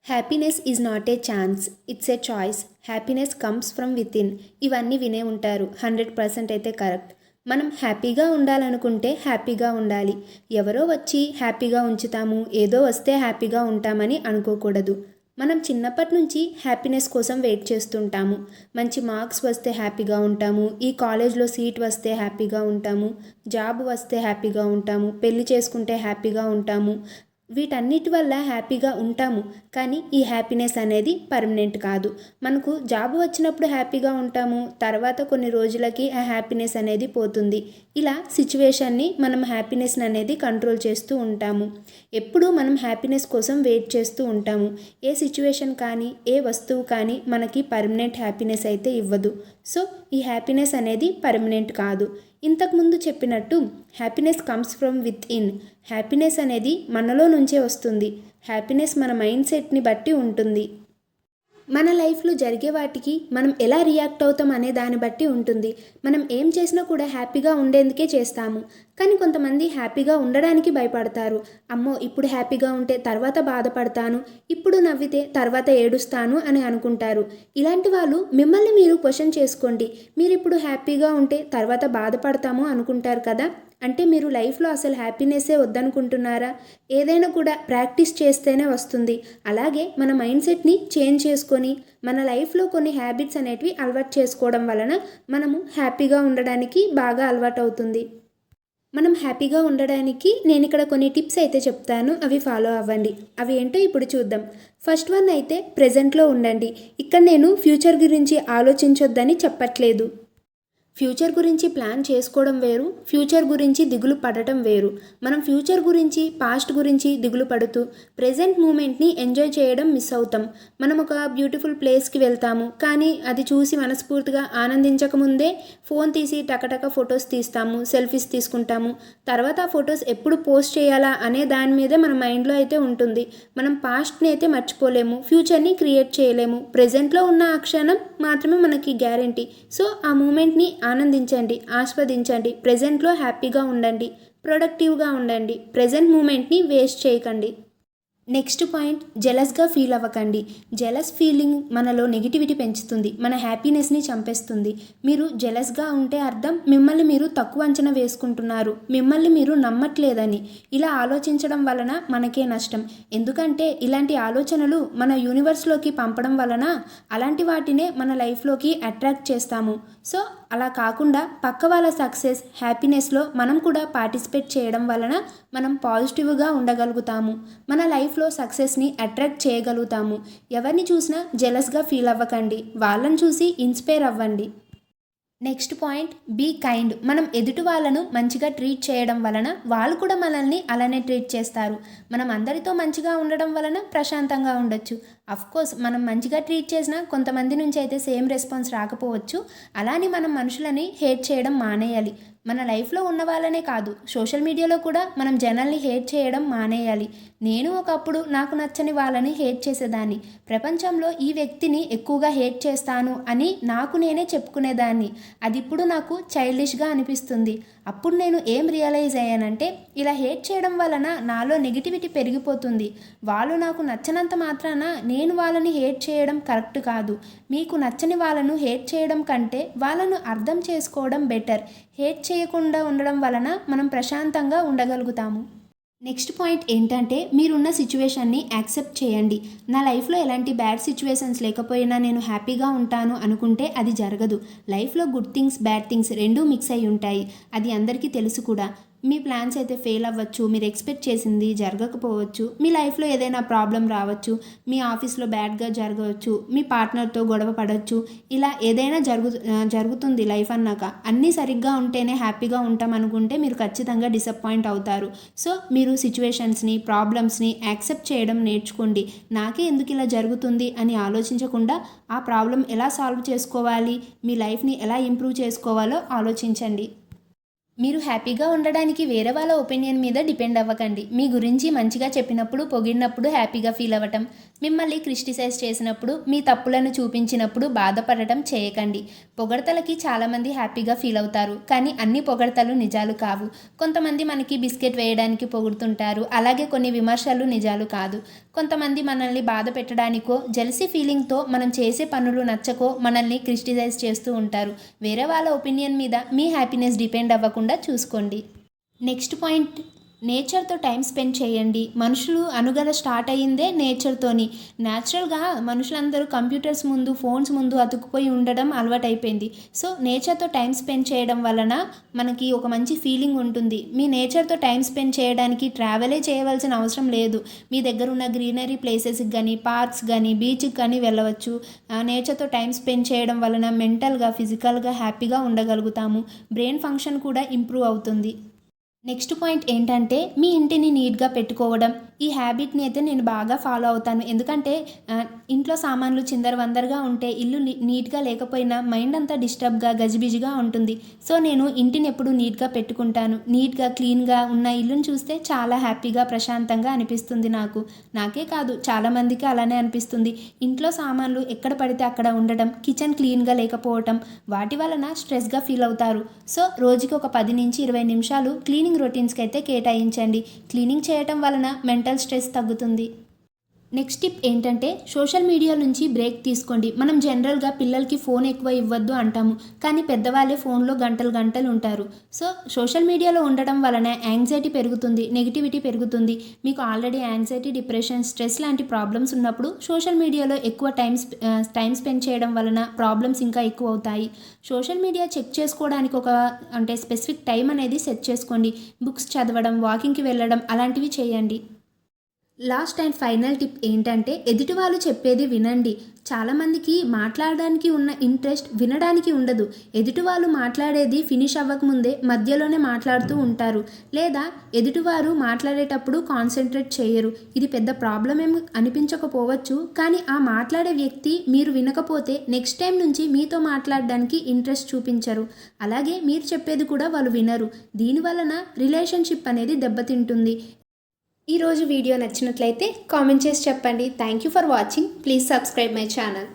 Happiness is not a chance, it's a choice. Happiness comes from within. ఇవన్నీ వినే ఉంటారు. 100% అయితే కరెక్ట్. మనం హ్యాపీగా ఉండాలనుకుంటే హ్యాపీగా ఉండాలి. ఎవరో వచ్చి హ్యాపీగా ఉంచుతాము, ఏదో వస్తే హ్యాపీగా ఉంటామని అనుకోకూడదు. మనం చిన్నప్పటి నుంచి హ్యాపీనెస్ కోసం వెయిట్ చేస్తుంటాము. మంచి మార్క్స్ వస్తే హ్యాపీగా ఉంటాము, ఈ కాలేజ్లో సీట్ వస్తే హ్యాపీగా ఉంటాము, జాబ్ వస్తే హ్యాపీగా ఉంటాము, పెళ్లి చేసుకుంటే హ్యాపీగా ఉంటాము. వీటన్నిటి వల్ల హ్యాపీగా ఉంటాము. కానీ ఈ హ్యాపీనెస్ అనేది పర్మనెంట్ కాదు. మనకు జాబ్ వచ్చినప్పుడు హ్యాపీగా ఉంటాము, తర్వాత కొన్ని రోజులకి ఆ హ్యాపీనెస్ అనేది పోతుంది. ఇలా సిచ్యువేషన్ని మనం హ్యాపీనెస్ని అనేది కంట్రోల్ చేస్తూ ఉంటాము. ఎప్పుడూ మనం హ్యాపీనెస్ కోసం వెయిట్ చేస్తూ ఉంటాము. ఏ సిచ్యువేషన్ కానీ ఏ వస్తువు కానీ మనకి పర్మనెంట్ హ్యాపీనెస్ అయితే ఇవ్వదు. సో ఈ హ్యాపీనెస్ అనేది పర్మనెంట్ కాదు. ఇంతకుముందు చెప్పినట్టు happiness comes from with in. Happiness అనేది మనలో నుంచే వస్తుంది. హ్యాపీనెస్ మన మైండ్ సెట్ని బట్టి ఉంటుంది. మన లైఫ్లో జరిగే వాటికి మనం ఎలా రియాక్ట్ అవుతాం అనే దాన్ని బట్టి ఉంటుంది. మనం ఏం చేసినా కూడా హ్యాపీగా ఉండేందుకే చేస్తాము. కానీ కొంతమంది హ్యాపీగా ఉండడానికి భయపడతారు. అమ్మో, ఇప్పుడు హ్యాపీగా ఉంటే తర్వాత బాధపడతాను, ఇప్పుడు నవ్వితే తర్వాత ఏడుస్తాను అని అనుకుంటారు. ఇలాంటి వాళ్ళు మిమ్మల్ని మీరు క్వశ్చన్ చేసుకోండి. మీరు ఇప్పుడు హ్యాపీగా ఉంటే తర్వాత బాధపడతాము అనుకుంటారు కదా, అంటే మీరు లైఫ్లో అసలు హ్యాపీనెస్సే వద్దనుకుంటున్నారా? ఏదైనా కూడా ప్రాక్టీస్ చేస్తేనే వస్తుంది. అలాగే మన మైండ్ సెట్ని చేంజ్ చేసుకొని మన లైఫ్లో కొన్ని హ్యాబిట్స్ అనేటివి అలవాటు చేసుకోవడం వలన మనము హ్యాపీగా ఉండడానికి బాగా అలవాటు అవుతుంది. మనం హ్యాపీగా ఉండడానికి నేను ఇక్కడ కొన్ని టిప్స్ అయితే చెప్తాను, అవి ఫాలో అవ్వండి. అవి ఏంటో ఇప్పుడు చూద్దాం. ఫస్ట్ వన్ అయితే ప్రెజెంట్లో ఉండండి. ఇక్కడ నేను ఫ్యూచర్ గురించి ఆలోచించొద్దని చెప్పట్లేదు. ఫ్యూచర్ గురించి ప్లాన్ చేసుకోవడం వేరు, ఫ్యూచర్ గురించి దిగులు పడటం వేరు. మనం ఫ్యూచర్ గురించి పాస్ట్ గురించి దిగులు పడుతూ ప్రెజెంట్ మూమెంట్ని ఎంజాయ్ చేయడం మిస్ అవుతాం. మనం ఒక బ్యూటిఫుల్ ప్లేస్కి వెళ్తాము, కానీ అది చూసి మనస్ఫూర్తిగా ఆనందించకముందే ఫోన్ తీసి టకటక ఫొటోస్ తీస్తాము, సెల్ఫీస్ తీసుకుంటాము. తర్వాత ఆ ఫొటోస్ ఎప్పుడు పోస్ట్ చేయాలా అనే దాని మీదే మన మైండ్లో అయితే ఉంటుంది. మనం పాస్ట్ని అయితే మర్చిపోలేము, ఫ్యూచర్ని క్రియేట్ చేయలేము. ప్రెజెంట్లో ఉన్న ఆ క్షణం మాత్రమే మనకి గ్యారంటీ. సో ఆ మూమెంట్ని ఆనందించండి, ఆస్వాదించండి. ప్రెజెంట్లో హ్యాపీగా ఉండండి, ప్రొడక్టివ్గా ఉండండి. ప్రెజెంట్ మూమెంట్ని వేస్ట్ చేయకండి. నెక్స్ట్ పాయింట్, జెలస్గా ఫీల్ అవ్వకండి. జెలస్ ఫీలింగ్ మనలో నెగిటివిటీ పెంచుతుంది, మన హ్యాపీనెస్ని చంపేస్తుంది. మీరు జెలస్గా ఉంటే అర్థం మిమ్మల్ని మీరు తక్కువ అంచనా వేసుకుంటున్నారు, మిమ్మల్ని మీరు నమ్మట్లేదని. ఇలా ఆలోచించడం వలన మనకే నష్టం. ఎందుకంటే ఇలాంటి ఆలోచనలు మన యూనివర్స్లోకి పంపడం వలన అలాంటి వాటినే మన లైఫ్లోకి అట్రాక్ట్ చేస్తాము. సో అలా కాకుండా పక్క వాళ్ళ సక్సెస్, హ్యాపీనెస్లో మనం కూడా పార్టిసిపేట్ చేయడం వలన మనం పాజిటివ్గా ఉండగలుగుతాము. మన లైఫ్లో సక్సెస్ని అట్రాక్ట్ చేయగలుగుతాము. ఎవరిని చూసినా జెలస్గా ఫీల్ అవ్వకండి, వాళ్ళని చూసి ఇన్స్పైర్ అవ్వండి. Next point, be kind. మనం ఎదుటి వాళ్ళను మంచిగా ట్రీట్ చేయడం వలన వాళ్ళు కూడా మనల్ని అలానే ట్రీట్ చేస్తారు. మనం అందరితో మంచిగా ఉండడం వలన ప్రశాంతంగా ఉండొచ్చు. అఫ్కోర్స్ మనం మంచిగా ట్రీట్ చేసినా కొంతమంది నుంచి అయితే సేమ్ రెస్పాన్స్ రాకపోవచ్చు. అలానే మనం మనుషులని హేట్ చేయడం మానేయాలి. మన లైఫ్లో ఉన్న వాళ్ళనే కాదు, సోషల్ మీడియాలో కూడా మనం జనాల్ని హేట్ చేయడం మానేయాలి. నేను ఒకప్పుడు నాకు నచ్చని వాళ్ళని హేట్ చేసేదాన్ని. ప్రపంచంలో ఈ వ్యక్తిని ఎక్కువగా హేట్ చేస్తాను అని నాకు నేనే చెప్పుకునేదాన్ని. అది ఇప్పుడు నాకు చైల్డిష్గా అనిపిస్తుంది. అప్పుడు నేను ఏం రియలైజ్ అయ్యానంటే, ఇలా హేట్ చేయడం వలన నాలో నెగిటివిటీ పెరిగిపోతుంది. వాళ్ళు నాకు నచ్చనంత మాత్రాన నేను వాళ్ళని హేట్ చేయడం కరెక్ట్ కాదు. మీకు నచ్చని వాళ్ళను హేట్ చేయడం కంటే వాళ్ళను అర్థం చేసుకోవడం బెటర్. హేట్ చేయకుండా ఉండడం వలన మనం ప్రశాంతంగా ఉండగలుగుతాము. నెక్స్ట్ పాయింట్ ఏంటంటే, మీరున్న సిచ్యువేషన్ని యాక్సెప్ట్ చేయండి. నా లైఫ్లో ఎలాంటి బ్యాడ్ సిచ్యువేషన్స్ లేకపోయినా నేను హ్యాపీగా ఉంటాను అనుకుంటే అది జరగదు. లైఫ్లో గుడ్ థింగ్స్, బ్యాడ్ థింగ్స్ రెండూ మిక్స్ అయి ఉంటాయి. అది అందరికీ తెలుసు కూడా. మీ ప్లాన్స్ అయితే ఫెయిల్ అవ్వచ్చు, మీరు ఎక్స్పెక్ట్ చేసింది జరగకపోవచ్చు, మీ లైఫ్లో ఏదైనా ప్రాబ్లం రావచ్చు, మీ ఆఫీస్లో బ్యాడ్గా జరగవచ్చు, మీ పార్ట్నర్తో గొడవ పడవచ్చు. ఇలా ఏదైనా జరుగుతుంది లైఫ్ అన్నాక. అన్నీ సరిగ్గా ఉంటేనే హ్యాపీగా ఉంటాం అనుకుంటే మీరు ఖచ్చితంగా డిసప్పాయింట్ అవుతారు. సో మీరు సిచ్యువేషన్స్ని, ప్రాబ్లమ్స్ని యాక్సెప్ట్ చేయడం నేర్చుకోండి. నాకే ఎందుకు ఇలా జరుగుతుంది అని ఆలోచించకుండా ఆ ప్రాబ్లం ఎలా సాల్వ్ చేసుకోవాలి, మీ లైఫ్ని ఎలా ఇంప్రూవ్ చేసుకోవాలో ఆలోచించండి. మీరు హ్యాపీగా ఉండడానికి వేరే వాళ్ళ ఒపీనియన్ మీద డిపెండ్ అవ్వకండి. మీ గురించి మంచిగా చెప్పినప్పుడు, పొగిడినప్పుడు హ్యాపీగా ఫీల్ అవ్వటం, మిమ్మల్ని క్రిటిసైజ్ చేసినప్పుడు, మీ తప్పులను చూపించినప్పుడు బాధపడటం చేయకండి. పొగడ్తలకి చాలామంది హ్యాపీగా ఫీల్ అవుతారు, కానీ అన్ని పొగడ్తలు నిజాలు కావు. కొంతమంది మనకి బిస్కెట్ వేయడానికి పొగుడుతుంటారు, అలాగే కొన్ని విమర్శలు నిజాలు కాదు. కొంతమంది మనల్ని బాధ పెట్టడానికో, జెలసీ ఫీలింగ్తో మనం చేసే పనులు నచ్చకో మనల్ని క్రిటిసైజ్ చేస్తూ ఉంటారు. వేరే వాళ్ళ ఒపీనియన్ మీద మీ హ్యాపీనెస్ డిపెండ్ అవ్వకుండా చూసుకోండి. నెక్స్ట్ పాయింట్, నేచర్తో టైం స్పెండ్ చేయండి. మనుషులు అనుగడ స్టార్ట్ అయ్యిందే నేచర్తోని. న్యాచురల్గా మనుషులందరూ కంప్యూటర్స్ ముందు, ఫోన్స్ ముందు అతుక్కుపోయి ఉండడం అలవాటైపోయింది. సో నేచర్తో టైం స్పెండ్ చేయడం వలన మనకి ఒక మంచి ఫీలింగ్ ఉంటుంది. మీ నేచర్తో టైం స్పెండ్ చేయడానికి ట్రావెలే చేయవలసిన అవసరం లేదు. మీ దగ్గర ఉన్న గ్రీనరీ ప్లేసెస్కి కానీ, పార్క్స్ కానీ, బీచ్కి కానీ వెళ్ళవచ్చు. నేచర్తో టైం స్పెండ్ చేయడం వలన మెంటల్గా, ఫిజికల్గా హ్యాపీగా ఉండగలుగుతాము. బ్రెయిన్ ఫంక్షన్ కూడా ఇంప్రూవ్ అవుతుంది. నెక్స్ట్ పాయింట్ ఏంటంటే, మీ ఇంటిని నీట్గా పెట్టుకోవడం. ఈ హ్యాబిట్ని అయితే నేను బాగా ఫాలో అవుతాను. ఎందుకంటే ఇంట్లో సామాన్లు చిందరవందరగా ఉంటే, ఇల్లు నీట్గా లేకపోయినా మైండ్ అంతా డిస్టర్బ్గా, గజిబిజిగా ఉంటుంది. సో నేను ఇంటిని ఎప్పుడు నీట్గా పెట్టుకుంటాను. నీట్గా, క్లీన్గా ఉన్న ఇల్లుని చూస్తే చాలా హ్యాపీగా, ప్రశాంతంగా అనిపిస్తుంది నాకే కాదు, చాలామందికి అలానే అనిపిస్తుంది. ఇంట్లో సామాన్లు ఎక్కడ పడితే అక్కడ ఉండడం, కిచెన్ క్లీన్గా లేకపోవటం, వాటి వలన స్ట్రెస్గా ఫీల్ అవుతారు. సో రోజుకి ఒక 10 నుంచి 20 నిమిషాలు క్లీనింగ్ రొటీన్స్కి అయితే కేటాయించండి. క్లీనింగ్ చేయటం వలన మెంటల్ స్ట్రెస్ తగ్గుతుంది. నెక్స్ట్ టిప్ ఏంటంటే, సోషల్ మీడియా నుంచి బ్రేక్ తీసుకోండి. మనం జనరల్గా పిల్లలకి ఫోన్ ఎక్కువ ఇవ్వద్దు అంటాము, కానీ పెద్దవాళ్ళే ఫోన్లో గంటలు ఉంటారు. సో సోషల్ మీడియాలో ఉండటం వలన యాంగ్జైటీ పెరుగుతుంది, నెగిటివిటీ పెరుగుతుంది. మీకు ఆల్రెడీ యాంగ్జైటీ, డిప్రెషన్, స్ట్రెస్ లాంటి ప్రాబ్లమ్స్ ఉన్నప్పుడు సోషల్ మీడియాలో ఎక్కువ టైం స్పెండ్ చేయడం వలన ప్రాబ్లమ్స్ ఇంకా ఎక్కువ అవుతాయి. సోషల్ మీడియా చెక్ చేసుకోవడానికి ఒక స్పెసిఫిక్ టైం అనేది సెట్ చేసుకోండి. బుక్స్ చదవడం, వాకింగ్కి వెళ్ళడం అలాంటివి చేయండి. లాస్ట్ అండ్ ఫైనల్ టిప్ ఏంటంటే, ఎదుటి వాళ్ళు చెప్పేది వినండి. చాలామందికి మాట్లాడడానికి ఉన్న ఇంట్రెస్ట్ వినడానికి ఉండదు. ఎదుటి వాళ్ళు మాట్లాడేది ఫినిష్ అవ్వకముందే మధ్యలోనే మాట్లాడుతూ ఉంటారు, లేదా ఎదుటివారు మాట్లాడేటప్పుడు కాన్సన్ట్రేట్ చేయరు. ఇది పెద్ద ప్రాబ్లం ఏమి అనిపించకపోవచ్చు, కానీ ఆ మాట్లాడే వ్యక్తి మీరు వినకపోతే నెక్స్ట్ టైం నుంచి మీతో మాట్లాడడానికి ఇంట్రెస్ట్ చూపించరు. అలాగే మీరు చెప్పేది కూడా వాళ్ళు వినరు. దీనివలన రిలేషన్షిప్ అనేది దెబ్బతింటుంది. ఈరోజు వీడియో నచ్చినట్లయితే కామెంట్ చేసి చెప్పండి. Thank you for watching. Please subscribe my channel.